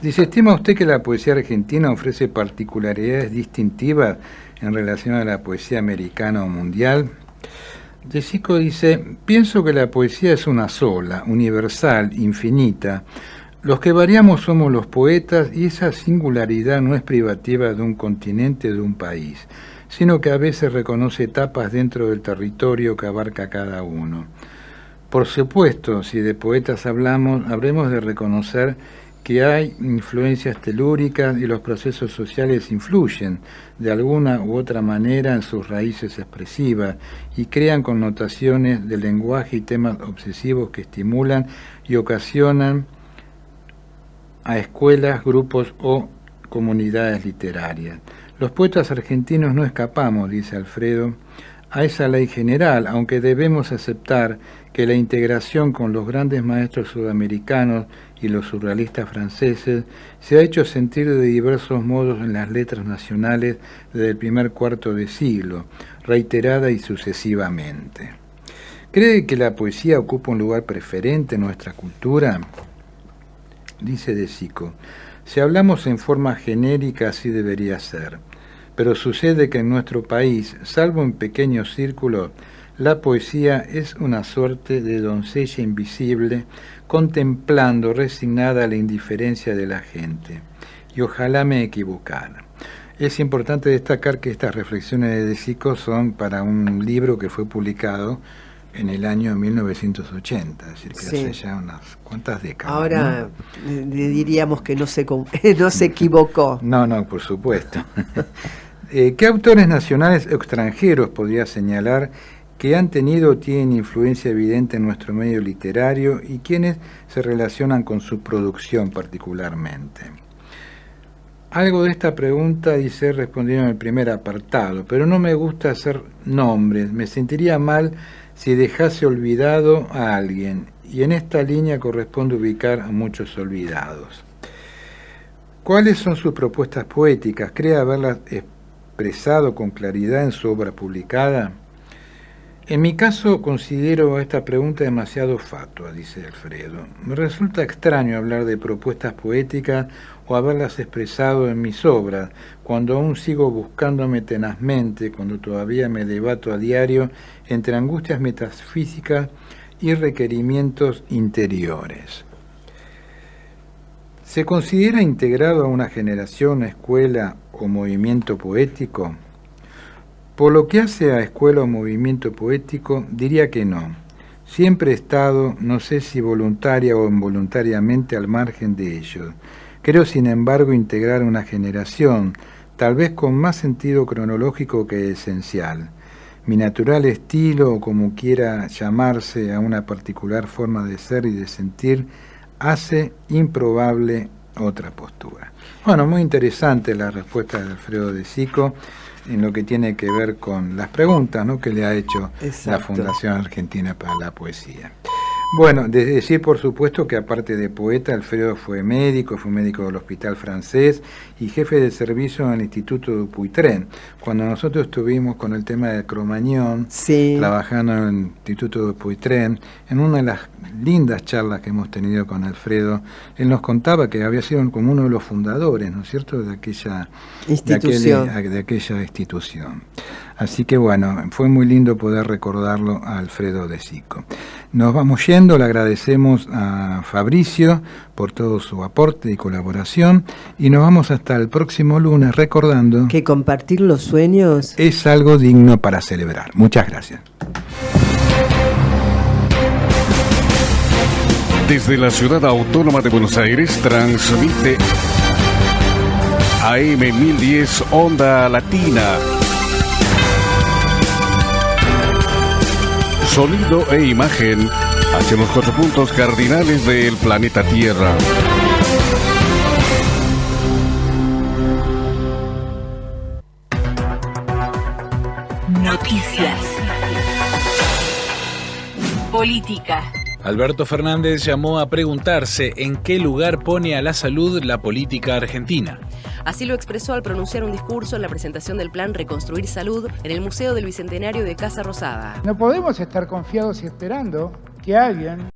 Dice, ¿estima usted que la poesía argentina ofrece particularidades distintivas en relación a la poesía americana o mundial? De Sico dice, pienso que la poesía es una sola, universal, infinita. Los que variamos somos los poetas y esa singularidad no es privativa de un continente o de un país, sino que a veces reconoce etapas dentro del territorio que abarca cada uno. Por supuesto, si de poetas hablamos, habremos de reconocer que hay influencias telúricas y los procesos sociales influyen de alguna u otra manera en sus raíces expresivas y crean connotaciones de lenguaje y temas obsesivos que estimulan y ocasionan a escuelas, grupos o comunidades literarias. Los poetas argentinos no escapamos, dice Alfredo, a esa ley general, aunque debemos aceptar que la integración con los grandes maestros sudamericanos y los surrealistas franceses se ha hecho sentir de diversos modos en las letras nacionales desde el primer cuarto de siglo, reiterada y sucesivamente. ¿Cree que la poesía ocupa un lugar preferente en nuestra cultura? Dice De Sico, si hablamos en forma genérica así debería ser, pero sucede que en nuestro país, salvo en pequeños círculos, la poesía es una suerte de doncella invisible contemplando resignada la indiferencia de la gente. Y ojalá me equivocara. Es importante destacar que estas reflexiones de Sico son para un libro que fue publicado en el año 1980, es decir, que Sí. hace ya unas cuantas décadas. Ahora ¿no? diríamos que no se equivocó. No, por supuesto. ¿Qué autores nacionales o extranjeros podría señalar que han tenido o tienen influencia evidente en nuestro medio literario y quiénes se relacionan con su producción particularmente? Algo de esta pregunta dice respondido en el primer apartado, pero no me gusta hacer nombres, me sentiría mal si dejase olvidado a alguien, y en esta línea corresponde ubicar a muchos olvidados. ¿Cuáles son sus propuestas poéticas? ¿Cree haberlas expresado con claridad en su obra publicada? En mi caso considero esta pregunta demasiado fatua, dice Alfredo. Me resulta extraño hablar de propuestas poéticas o haberlas expresado en mis obras, cuando aún sigo buscándome tenazmente, cuando todavía me debato a diario entre angustias metafísicas y requerimientos interiores. ¿Se considera integrado a una generación, escuela o movimiento poético? Por lo que hace a escuela o movimiento poético, diría que no. Siempre he estado, no sé si voluntaria o involuntariamente, al margen de ellos. Creo, sin embargo, integrar una generación, tal vez con más sentido cronológico que esencial. Mi natural estilo, o como quiera llamarse a una particular forma de ser y de sentir, hace improbable otra postura. Bueno, muy interesante la respuesta de Alfredo de Sico en lo que tiene que ver con las preguntas, ¿no?, que le ha hecho Exacto. la Fundación Argentina para la Poesía. Bueno, de decir por supuesto que aparte de poeta, Alfredo fue médico del Hospital Francés y jefe de servicio en el Instituto Dupuytren. Cuando nosotros estuvimos con el tema de Cromañón, trabajando en el Instituto Dupuytren, en una de las lindas charlas que hemos tenido con Alfredo, él nos contaba que había sido como uno de los fundadores, ¿no es cierto?, de aquella institución. Así que bueno, fue muy lindo poder recordarlo a Alfredo de Sico. Nos vamos yendo, le agradecemos a Fabricio por todo su aporte y colaboración y nos vamos hasta el próximo lunes recordando que compartir los sueños es algo digno para celebrar. Muchas gracias. Desde la Ciudad Autónoma de Buenos Aires transmite AM 1010 Onda Latina. sonido e imagen hacia los 4 puntos cardinales del planeta Tierra. Noticias. Política. Alberto Fernández llamó a preguntarse en qué lugar pone a la salud la política argentina. Así lo expresó al pronunciar un discurso en la presentación del plan Reconstruir Salud en el Museo del Bicentenario de Casa Rosada. No podemos estar confiados y esperando que alguien